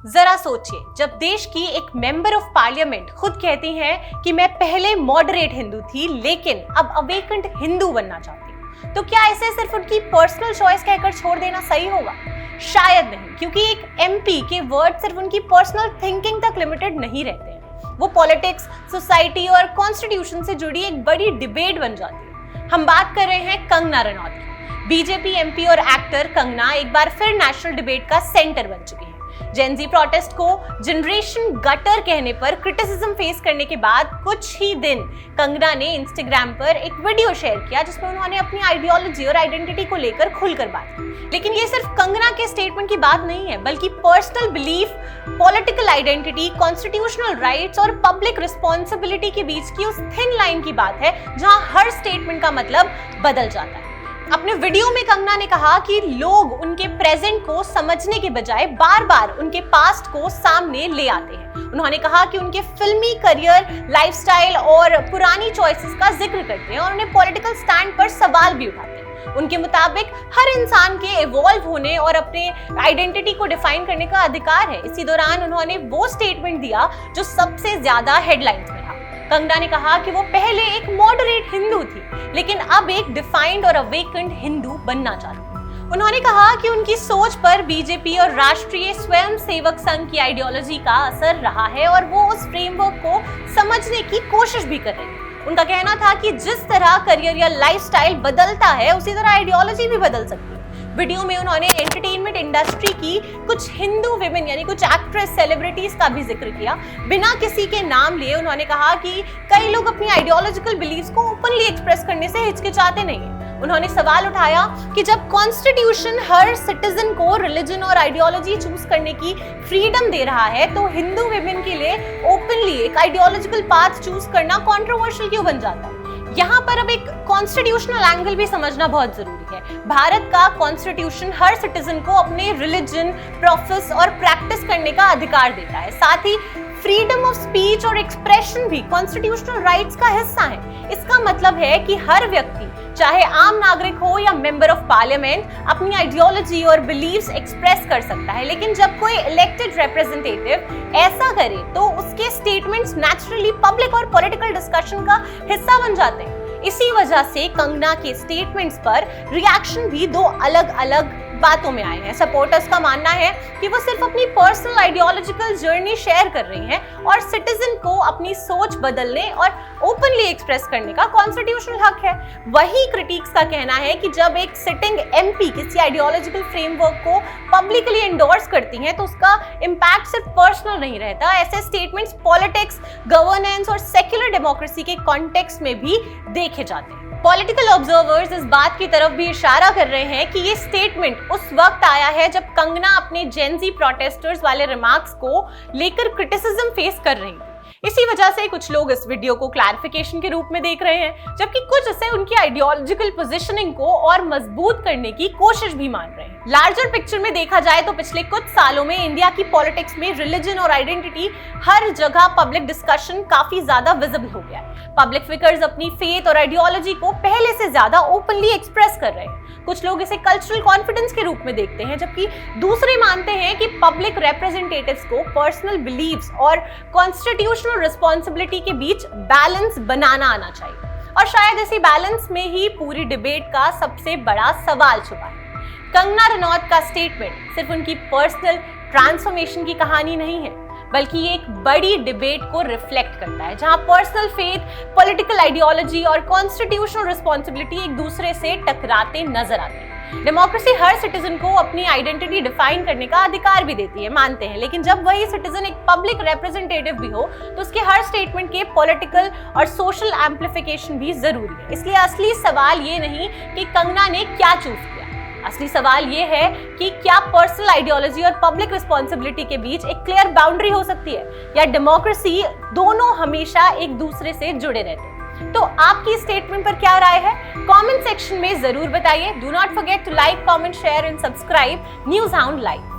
जरा सोचिए, जब देश की एक मेंबर ऑफ पार्लियामेंट खुद कहती हैं कि मैं पहले मॉडरेट हिंदू थी लेकिन अब अवेकेंड हिंदू बनना चाहती हूँ, तो क्या इसे सिर्फ उनकी पर्सनल चॉइस कहकर छोड़ देना सही होगा? शायद नहीं, क्योंकि एक एमपी के वर्ड सिर्फ उनकी पर्सनल थिंकिंग तक लिमिटेड नहीं रहते हैं। वो पॉलिटिक्स, सोसाइटी और कॉन्स्टिट्यूशन से जुड़ी एक बड़ी डिबेट बन जाती है। हम बात कर रहे हैं कंगना रनौत की। बीजेपी एमपी और एक्टर कंगना एक बार फिर नेशनल डिबेट का सेंटर बन चुकी है। जेन ज़ी प्रोटेस्ट को जनरेशन गटर कहने पर क्रिटिसिज्म फेस करने के बाद कुछ ही दिन कंगना ने इंस्टाग्राम पर एक वीडियो शेयर किया जिसमें उन्होंने अपनी आइडियोलॉजी और आइडेंटिटी को लेकर खुलकर बात की। लेकिन ये सिर्फ कंगना के स्टेटमेंट की बात नहीं है, बल्कि personal belief, political identity, constitutional rights और पब्लिक रिस्पॉन्सिबिलिटी के बीच की उस थिन लाइन की बात है जहां हर स्टेटमेंट का मतलब बदल जाता है। अपने वीडियो में कंगना ने कहा कि लोग उनके प्रेजेंट को समझने के बजाय बार बार उनके पास्ट को सामने ले आते हैं। उन्होंने कहा कि उनके फिल्मी करियर, लाइफस्टाइल और पुरानी चॉइसेस का जिक्र करते हैं और उन्हें पॉलिटिकल स्टैंड पर सवाल भी उठाते हैं। उनके मुताबिक हर इंसान के इवॉल्व होने और अपने आइडेंटिटी को डिफाइन करने का अधिकार है। इसी दौरान उन्होंने वो स्टेटमेंट दिया जो सबसे ज्यादा हेडलाइंस में था। कंगना ने कहा कि वो पहले एक मॉडरेट हिंदू थी लेकिन अब एक डिफाइंड और अवेकेंड हिंदू बनना चाहती। उन्होंने कहा कि उनकी सोच पर बीजेपी और राष्ट्रीय स्वयंसेवक संघ की आइडियोलॉजी का असर रहा है और वो उस फ्रेमवर्क को समझने की कोशिश भी कर रही है। उनका कहना था कि जिस तरह करियर या लाइफस्टाइल बदलता है उसी तरह आइडियोलॉजी भी बदल सकती है। वीडियो में उन्होंने एंटरटेनमेंट इंडस्ट्री की कुछ हिंदू विमेन यानी कुछ एक्ट्रेस, सेलिब्रिटीज का भी जिक्र किया। बिना किसी के नाम लिए उन्होंने कहा कि कई लोग अपनी आइडियोलॉजिकल बिलीफ्स को ओपनली एक्सप्रेस करने से हिचकिचाते नहीं हैं। उन्होंने सवाल उठाया कि जब कॉन्स्टिट्यूशन हर सिटीजन को रिलीजन और आइडियोलॉजी चूज करने की फ्रीडम दे रहा है तो हिंदू विमेन के लिए ओपनली एक आइडियोलॉजिकल पाथ चूज करना कंट्रोवर्शियल क्यों बन जाता है? यहाँ पर अब एक कॉन्स्टिट्यूशनल एंगल भी समझना बहुत जरूरी है। भारत का कॉन्स्टिट्यूशन हर सिटीजन को अपने रिलीजन, प्रोफेस और प्रैक्टिस करने का अधिकार देता है। साथ ही फ्रीडम ऑफ स्पीच और एक्सप्रेशन भी कॉन्स्टिट्यूशनल राइट्स का हिस्सा है। इसका मतलब है कि हर व्यक्ति, चाहे आम नागरिक हो या मेंबर ऑफ पार्लियामेंट, अपनी आइडियोलॉजी और बिलीव्स एक्सप्रेस कर सकता है। लेकिन जब कोई इलेक्टेड रिप्रेजेंटेटिव ऐसा करे तो उसके स्टेटमेंट्स नेचुरली पब्लिक और पॉलिटिकल डिस्कशन का हिस्सा बन जाते हैं। इसी वजह से कंगना के स्टेटमेंट्स पर रिएक्शन भी दो अलग अलग बातों में आए हैं। सपोर्टर्स का मानना है कि वो सिर्फ अपनी पर्सनल आइडियोलॉजिकल जर्नी शेयर कर रही हैं और सिटीजन को अपनी सोच बदलने और ओपनली एक्सप्रेस करने का कॉन्स्टिट्यूशनल हक है। वही क्रिटिक्स का कहना है कि जब एक सिटिंग एमपी किसी आइडियोलॉजिकल फ्रेमवर्क को पब्लिकली एंडोर्स करती हैं तो उसका इम्पैक्ट सिर्फ पर्सनल नहीं रहता। ऐसे स्टेटमेंट्स पॉलिटिक्स, गवर्नेंस और सेक्युलर डेमोक्रेसी के कॉन्टेक्स्ट में भी देखे जाते हैं। पॉलिटिकल ऑब्जर्वर्स इस बात की तरफ भी इशारा कर रहे हैं कि ये स्टेटमेंट उस वक्त आया है जब कंगना अपने जेन ज़ी प्रोटेस्टर्स वाले रिमार्क्स को लेकर क्रिटिसिज्म फेस कर रही थी। इसी वजह से कुछ लोग इस वीडियो को क्लैरिफिकेशन के रूप में देख रहे हैं, जबकि कुछ इसे उनकी आइडियोलॉजिकल पोजीशनिंग को और मजबूत करने की कोशिश भी मान रहे हैं। लार्जर पिक्चर में देखा जाए तो पिछले कुछ सालों में इंडिया की पॉलिटिक्स में रिलीजन और आइडेंटिटी हर जगह पब्लिक डिस्कशन काफी ज्यादा विजिबल हो गया है। पब्लिक फिगर्स अपनी फेथ और आइडियोलॉजी को पहले से ज्यादा ओपनली एक्सप्रेस कर रहे हैं। कुछ लोग इसे कल्चरल कॉन्फिडेंस के रूप में देखते हैं, जबकि दूसरे मानते हैं कि पब्लिक रिप्रेजेंटेटिव्स को पर्सनल बिलीव्स और कॉन्स्टिट्यूशनल रिस्पॉन्सिबिलिटी के बीच बैलेंस बनाना आना चाहिए। और शायद इसी बैलेंस में ही पूरी डिबेट का सबसे बड़ा सवाल छुपा है। कंगना रनौत का स्टेटमेंट सिर्फ उनकी पर्सनल ट्रांसफॉर्मेशन की कहानी नहीं है, बल्कि ये एक बड़ी डिबेट को रिफ्लेक्ट करता है जहां पर्सनल फेथ, पॉलिटिकल आइडियोलॉजी और कॉन्स्टिट्यूशनल रिस्पॉन्सिबिलिटी एक दूसरे से टकराते नजर आते हैं। डेमोक्रेसी हर सिटीजन को अपनी आइडेंटिटी डिफाइन करने का अधिकार भी देती है, मानते हैं, लेकिन जब वही सिटीजन एक पब्लिक रिप्रेजेंटेटिव भी हो तो उसके हर स्टेटमेंट के पॉलिटिकल और सोशल एम्प्लीफिकेशन भी जरूरी है। इसलिए असली सवाल ये नहीं कि कंगना ने क्या चूज किया, असली सवाल ये है कि क्या पर्सनल आइडियोलॉजी और पब्लिक रिस्पॉन्सिबिलिटी के बीच एक क्लियर बाउंड्री हो सकती है या डेमोक्रेसी दोनों हमेशा एक दूसरे से जुड़े रहते हैं। तो आपकी स्टेटमेंट पर क्या राय है? कमेंट सेक्शन में जरूर बताइए। Do not forget to like, comment, share and subscribe news hound live.